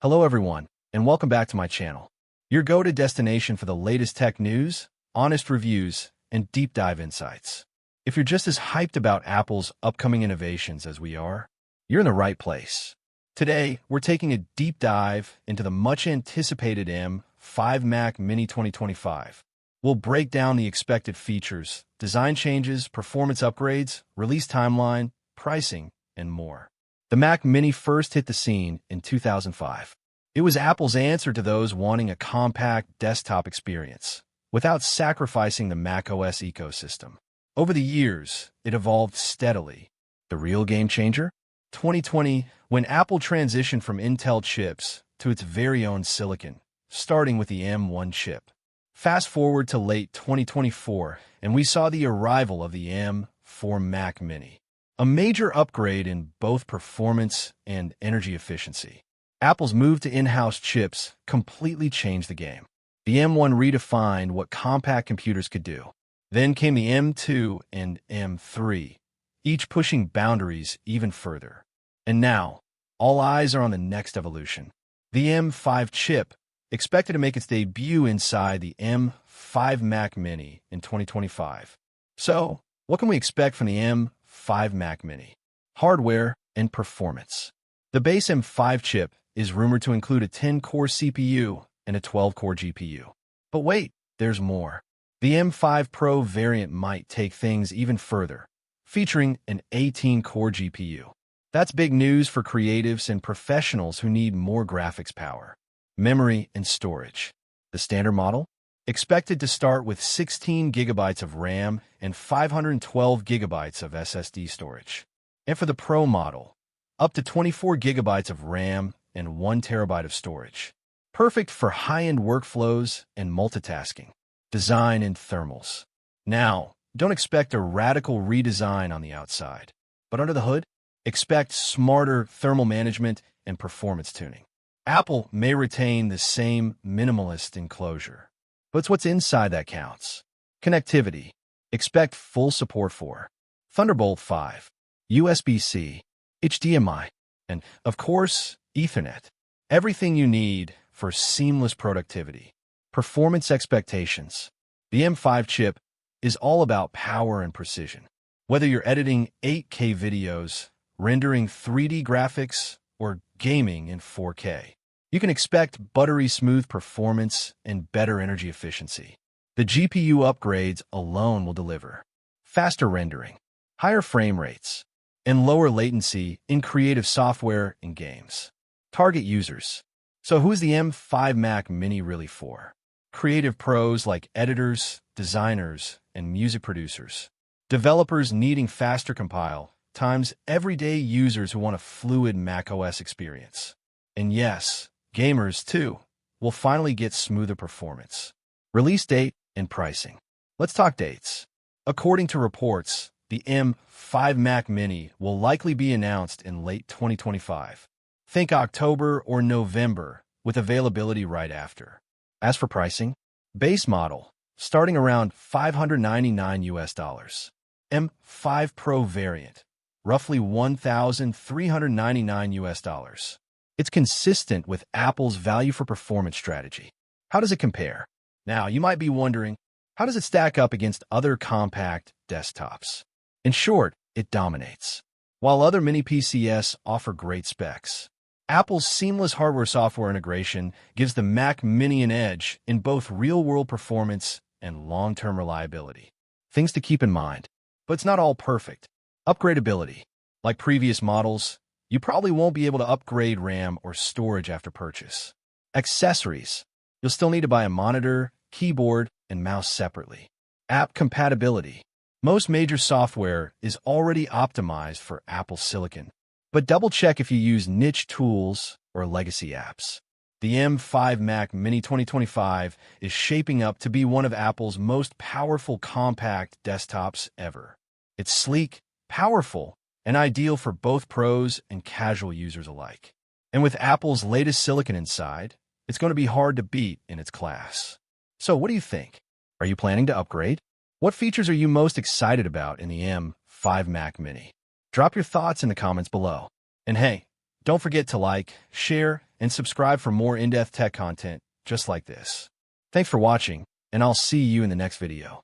Hello everyone, and welcome back to my channel. Your go-to destination for the latest tech news, honest reviews, and deep dive insights. If you're just as hyped about Apple's upcoming innovations as we are, you're in the right place. Today, we're taking a deep dive into the much-anticipated M5 Mac Mini 2025. We'll break down the expected features, design changes, performance upgrades, release timeline, pricing, and more. The Mac Mini first hit the scene in 2005. It was Apple's answer to those wanting a compact desktop experience, without sacrificing the macOS ecosystem. Over the years, it evolved steadily. The real game changer? 2020, when Apple transitioned from Intel chips to its very own silicon, starting with the M1 chip. Fast forward to late 2024, and we saw the arrival of the M4 Mac Mini. A major upgrade in both performance and energy efficiency. Apple's move to in-house chips completely changed the game. The M1 redefined what compact computers could do. Then came the M2 and M3, each pushing boundaries even further. And now, all eyes are on the next evolution. The M5 chip, expected to make its debut inside the M5 Mac Mini in 2025. So, what can we expect from the M5 Mac Mini? Hardware and performance. The base M5 chip is rumored to include a 10-core CPU and a 12-core GPU. But wait, there's more. The M5 Pro variant might take things even further, featuring an 18-core GPU. That's big news for creatives and professionals who need more graphics power. Memory and storage. The standard model? Expected to start with 16 gigabytes of RAM and 512 gigabytes of SSD storage. And for the Pro model, up to 24 gigabytes of RAM and 1 terabyte of storage. Perfect for high-end workflows and multitasking. Design and thermals. Now, don't expect a radical redesign on the outside, but under the hood, expect smarter thermal management and performance tuning. Apple may retain the same minimalist enclosure, but it's what's inside that counts. Connectivity. Expect full support for Thunderbolt 5, USB-C, HDMI, and, of course, Ethernet. Everything you need for seamless productivity. Performance expectations. The M5 chip is all about power and precision. Whether you're editing 8K videos, rendering 3D graphics, or gaming in 4K, you can expect buttery smooth performance and better energy efficiency. The GPU upgrades alone will deliver faster rendering, higher frame rates, and lower latency in creative software and games. Target users. So who's the M5 Mac Mini really for? Creative pros like editors, designers, and music producers. Developers needing faster compile times, everyday users who want a fluid macOS experience. And yes, gamers, too, will finally get smoother performance. Release date and pricing. Let's talk dates. According to reports, the M5 Mac Mini will likely be announced in late 2025. Think October or November, with availability right after. As for pricing, base model, starting around $599. M5 Pro variant, roughly $1,399. It's consistent with Apple's value for performance strategy. How does it compare? Now, you might be wondering, how does it stack up against other compact desktops? In short, it dominates. While other mini PCs offer great specs, Apple's seamless hardware-software integration gives the Mac Mini an edge in both real-world performance and long-term reliability. Things to keep in mind, but it's not all perfect. Upgradability. Like previous models, you probably won't be able to upgrade RAM or storage after purchase. Accessories. You'll still need to buy a monitor, keyboard, and mouse separately. App compatibility. Most major software is already optimized for Apple Silicon, but double-check if you use niche tools or legacy apps. The M5 Mac Mini 2025 is shaping up to be one of Apple's most powerful compact desktops ever. It's sleek, powerful, and ideal for both pros and casual users alike. And with Apple's latest silicon inside, it's going to be hard to beat in its class. So what do you think? Are you planning to upgrade? What features are you most excited about in the M5 Mac Mini? Drop your thoughts in the comments below. And hey, don't forget to like, share, and subscribe for more in-depth tech content just like this. Thanks for watching, and I'll see you in the next video.